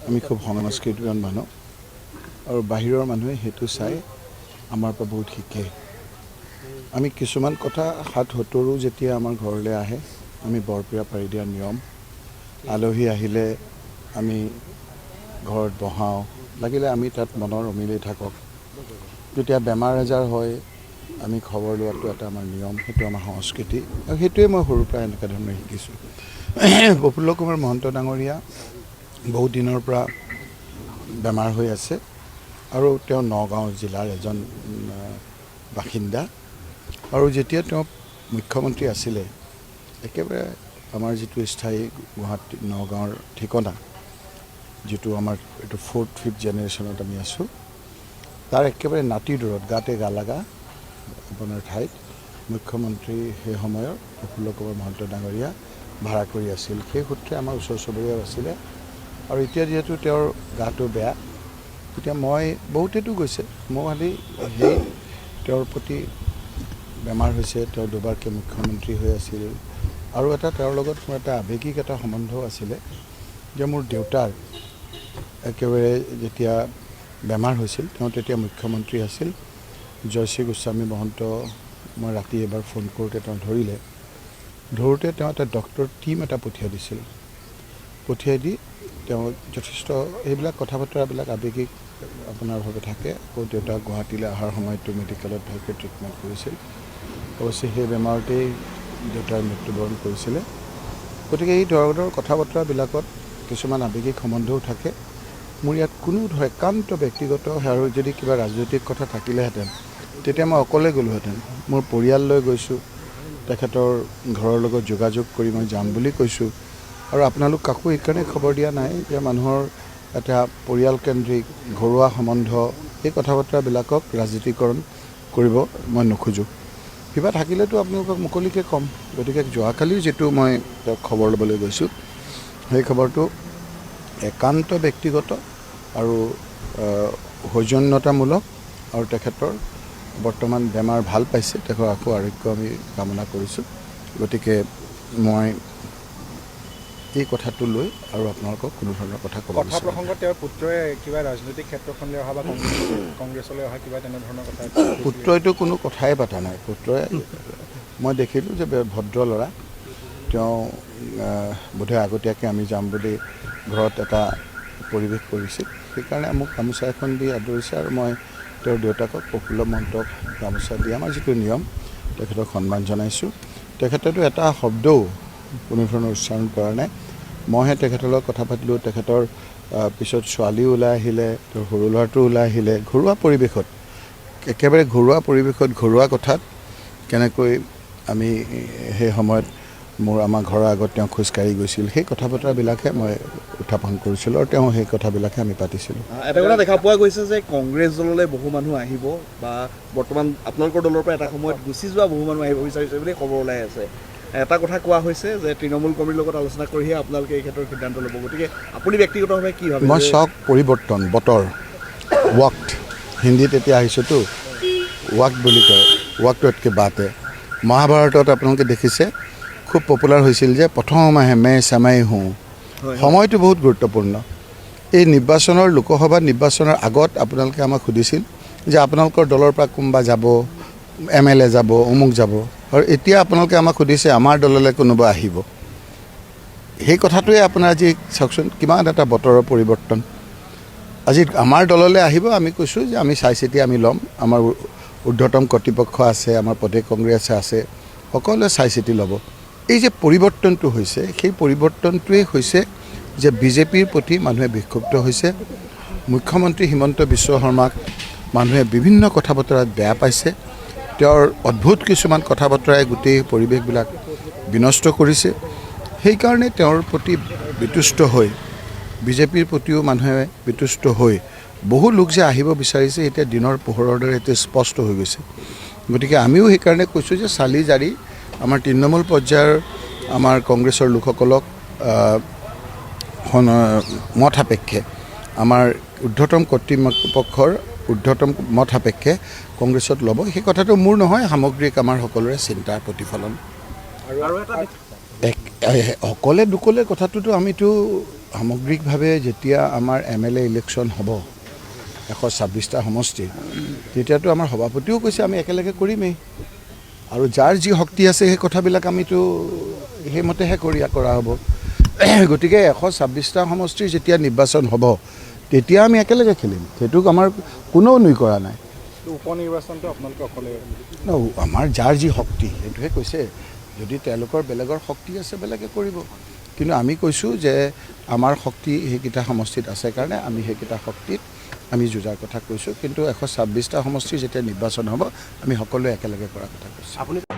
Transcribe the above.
আমি খুব সংস্কৃতিবান মানুহ আৰু বাহিৰৰ মানুহে সেইটো চাই আমাৰ পৰা বহুত শিকে। আমি কিছুমান কথা ৭-৭ৰো যেতিয়া আমাৰ ঘৰলৈ আহে, আমি বৰপিৰা পাৰি দিয়া নিয়ম, আলহী আহিলে আমি ঘৰত বহাওঁ, লাগিলে আমি তাত মনৰ অমিলেই থাকক। যেতিয়া বেমাৰ আজাৰ হয় আমি খবৰ লোৱাটো এটা আমাৰ নিয়ম, সেইটো আমাৰ সংস্কৃতি, আৰু সেইটোৱে মই সৰুৰ পৰা এনেকুৱা ধৰণে শিকিছোঁ। প্ৰফুল্ল কুমাৰ মহন্ত ডাঙৰীয়া বহুত দিনৰ পৰা বেমাৰ হৈ আছে আৰু তেওঁ নগাঁও জিলাৰ এজন বাসিন্দা, আৰু যেতিয়া তেওঁ মুখ্যমন্ত্ৰী আছিলে একেবাৰে আমাৰ যিটো স্থায়ী গুৱাহাটী নগাঁৱৰ ঠিকনা, যিটো আমাৰ এইটো 4th-5th জেনেৰেশ্যনত আমি আছোঁ, তাৰ একেবাৰে নাতি দূৰত গাতে গা লাগা আপোনাৰ ঠাইত মুখ্যমন্ত্ৰী সেই সময়ৰ প্ৰফুল্ল কুমাৰ মহন্ত ডাঙৰীয়া ভাড়া কৰি আছিল। সেই সূত্ৰে আমাৰ ওচৰ চুবুৰীয়াও আছিলে, আৰু এতিয়া যিহেতু তেওঁৰ গাটো বেয়া, এতিয়া মই বহুতেতো গৈছে, মই খালি সেই তেওঁৰ প্ৰতি বেমাৰ হৈছে, তেওঁ দুবাৰকৈ মুখ্যমন্ত্ৰী হৈ আছিল, আৰু এটা তেওঁৰ লগত মোৰ এটা আৱেগিক এটা সম্বন্ধও আছিলে যে মোৰ দেউতাৰ একেবাৰে যেতিয়া বেমাৰ হৈছিল, তেওঁ তেতিয়া মুখ্যমন্ত্ৰী আছিল। জয়শ্ৰী গোস্বামী মহন্ত মই ৰাতি এবাৰ ফোন কৰোঁতে তেওঁ ধৰোঁতে তেওঁ এটা ডক্টৰ টীম এটা পঠিয়াই দিছিল। পঠিয়াই দি তেওঁ যথেষ্ট এইবিলাক কথা বতৰাবিলাক আৱেগিক আপোনাৰভাৱে থাকে। আকৌ দেউতা গুৱাহাটীলৈ অহাৰ সময়তো মেডিকেলত ভালকৈ ট্ৰিটমেণ্ট কৰিছিল, অৱশ্যে সেই বেমাৰতেই দেউতাৰ মৃত্যুবৰণ কৰিছিলে। গতিকে এই ধৰণৰ কথা বতৰাবিলাকত কিছুমান আৱেগিক সম্বন্ধও থাকে। মোৰ ইয়াত কোনো একান্ত ব্যক্তিগত আৰু যদি কিবা ৰাজনৈতিক কথা থাকিলেহেঁতেন তেতিয়া মই অকলে গ'লোহেঁতেন। মোৰ পৰিয়াল লৈ গৈছোঁ, তেখেতৰ ঘৰৰ লগত যোগাযোগ কৰি মই যাম বুলি কৈছোঁ, আৰু আপোনালোক কাকো এইকাৰণে খবৰ দিয়া নাই যে মানুহৰ এটা পৰিয়ালকেন্দ্ৰিক ঘৰুৱা সম্বন্ধ এই কথা বতৰাবিলাকক ৰাজনীতিকৰণ কৰিব মই নোখোজোঁ। কিবা থাকিলেতো আপোনালোকক মুকলিকৈ ক'ম। গতিকে যোৱাকালিও যিটো মই তেওঁক খবৰ ল'বলৈ গৈছোঁ, সেই খবৰটো একান্ত ব্যক্তিগত আৰু সৌজন্যতামূলক, আৰু তেখেতৰ বৰ্তমান বেমাৰ ভাল পাইছে, তেখেতৰ আকৌ আৰোগ্য আমি কামনা কৰিছোঁ। গতিকে মই এই কথাটো লৈ আৰু আপোনালোকক কোনো ধৰণৰ কথা ক'ব কথা প্ৰসংগত তেওঁৰ পুত্ৰই কিবা ৰাজনৈতিক ক্ষেত্ৰখনলৈ অহা বা কংগ্ৰেছলৈ অহা কিবা তেনেধৰণৰ কথা পুত্ৰইতো কোনো কথাই পতা নাই। পুত্ৰই মই দেখিলোঁ যে ভদ্ৰ ল'ৰা, তেওঁ বোধহয় আগতীয়াকৈ আমি যাম বুলি ঘৰত এটা পৰিৱেশ কৰিছিল, সেইকাৰণে মোক গামোচা এখন দি আদৰিছে, আৰু মই তেওঁৰ দেউতাকক প্ৰফুল্ল মহন্তক গামোচা দি আমাৰ যিটো নিয়ম তেখেতক সন্মান জনাইছোঁ। তেখেতেতো এটা শব্দও কোনো ধৰণৰ উচ্চাৰণ কৰা নাই। মইহে তেখেতৰ লগত কথা পাতিলোঁ। তেখেতৰ পিছত ছোৱালীও ওলাই আহিলে, তেওঁৰ সৰু ল'ৰাটো ওলাই আহিলে। ঘৰুৱা পৰিৱেশত, একেবাৰে ঘৰুৱা পৰিৱেশত, ঘৰুৱা কথাত কেনেকৈ আমি সেই সময়ত আমাৰ ঘৰৰ আগত তেওঁ খোজকাঢ়ি গৈছিল, সেই কথা বতৰাবিলাকহে মই উত্থাপন কৰিছিলোঁ, আৰু তেওঁ সেই কথাবিলাকে আমি পাতিছিলোঁ। এটা কথা দেখা পোৱা গৈছে যে কংগ্ৰেছ দললৈ বহু মানুহ আহিব, বা বৰ্তমান আপোনালোকৰ দলৰ পৰা এটা সময়ত গুচি যোৱা বহু মানুহ আহিব বিচাৰিছে বুলি খবৰ ওলাই আছে। এটা কথা কোৱা হৈছে যে তৃণমূল কৰ্মীৰ লগত আলোচনা কৰিহে আপোনালোকে এই ক্ষেত্ৰত সিদ্ধান্ত ল'ব। গতিকে আপুনি ব্যক্তিগতভাৱে কি ভাবে? মই চক পৰিৱৰ্তন, বতৰ, ৱাক্ত, হিন্দীত এতিয়া আহিছোঁতো, ৱাক্ত বুলি কয়, ৱাক্ততকৈ বাতে। মহাভাৰতত আপোনালোকে দেখিছে খুব পপুলাৰ হৈছিল যে প্ৰথম আহে মে চামাই হওঁ। সময়টো বহুত গুৰুত্বপূৰ্ণ। এই নিৰ্বাচনৰ, লোকসভা নিৰ্বাচনৰ আগত আপোনালোকে আমাক সুধিছিল যে আপোনালোকৰ দলৰ পৰা কোনোবা যাব, MLA যাব, অমুক যাব, আৰু এতিয়া আপোনালোকে আমাক সুধিছে আমাৰ দললৈ কোনোবা আহিব। সেই কথাটোৱে আপোনাৰ আজি চাওকচোন কিমান এটা বতৰৰ পৰিৱৰ্তন। আজি আমাৰ দললৈ আহিব, আমি কৈছোঁ যে আমি চাই চিতি আমি ল'ম, আমাৰ ঊৰ্ধ্বতম কৰ্তৃপক্ষ আছে, আমাৰ প্ৰদেশ কংগ্ৰেছ আছে, সকলোৱে চাই চিতি ল'ব। এই যে পৰিৱৰ্তনটো হৈছে, সেই পৰিৱৰ্তনটোৱেই হৈছে যে বিজেপিৰ প্ৰতি মানুহে বিক্ষুব্ধ হৈছে। মুখ্যমন্ত্ৰী হিমন্ত বিশ্ব শৰ্মাক মানুহে বিভিন্ন কথা বতৰাত বেয়া পাইছে। তেওঁৰ অদ্ভুত কিছুমান কথা বতৰাই গোটেই পৰিৱেশবিলাক বিনষ্ট কৰিছে। সেইকাৰণে তেওঁৰ প্ৰতি বিতুষ্ট হৈ, বিজেপিৰ প্ৰতিও মানুহে বিতুষ্ট হৈ বহু লোক যে আহিব বিচাৰিছে, এতিয়া দিনৰ পোহৰৰ দৰে এতিয়া স্পষ্ট হৈ গৈছে। গতিকে আমিও সেইকাৰণে কৈছোঁ যে চালি জাৰি আমাৰ তৃণমূল পৰ্যায়ৰ আমাৰ কংগ্ৰেছৰ লোকসকলক মত সাপেক্ষে, আমাৰ ঊৰ্ধ্বতম কৰ্তৃপক্ষৰ ঊৰ্ধ্বতম মত সাপেক্ষে কংগ্ৰেছত ল'ব। সেই কথাটো মোৰ নহয়, সামগ্ৰিক আমাৰ সকলোৰে চিন্তাৰ প্ৰতিফলন। সকলে দুকলে কথাটোতো আমিতো সামগ্ৰিকভাৱে যেতিয়া আমাৰ MLA ইলেকশ্যন হ'ব 126টা সমষ্টিৰ, তেতিয়াতো আমাৰ সভাপতিও কৈছে আমি একেলগে কৰিমেই, আৰু যাৰ যি শক্তি আছে সেই কথাবিলাক আমিতো সেইমতেহে কৰা হ'ব। গতিকে 126টা সমষ্টিৰ যেতিয়া নিৰ্বাচন হ'ব তেতিয়া আমি একেলগে খেলিম, সেইটোক আমাৰ কোনেও নুই কৰা নাই। উপ নিৰ্বাচনটো আপোনালোকে অকলে আমাৰ যাৰ যি শক্তি সেইটোহে কৈছে, যদি তেওঁলোকৰ বেলেগৰ শক্তি আছে বেলেগে কৰিব, কিন্তু আমি কৈছোঁ যে আমাৰ শক্তি সেইকেইটা সমষ্টিত আছে কাৰণে আমি সেইকেইটা শক্তিত আমি যুঁজাৰ কথা কৈছোঁ, কিন্তু 126টা সমষ্টিৰ যেতিয়া নিৰ্বাচন হ'ব আমি সকলোৱে একেলগে কৰাৰ কথা কৈছোঁ।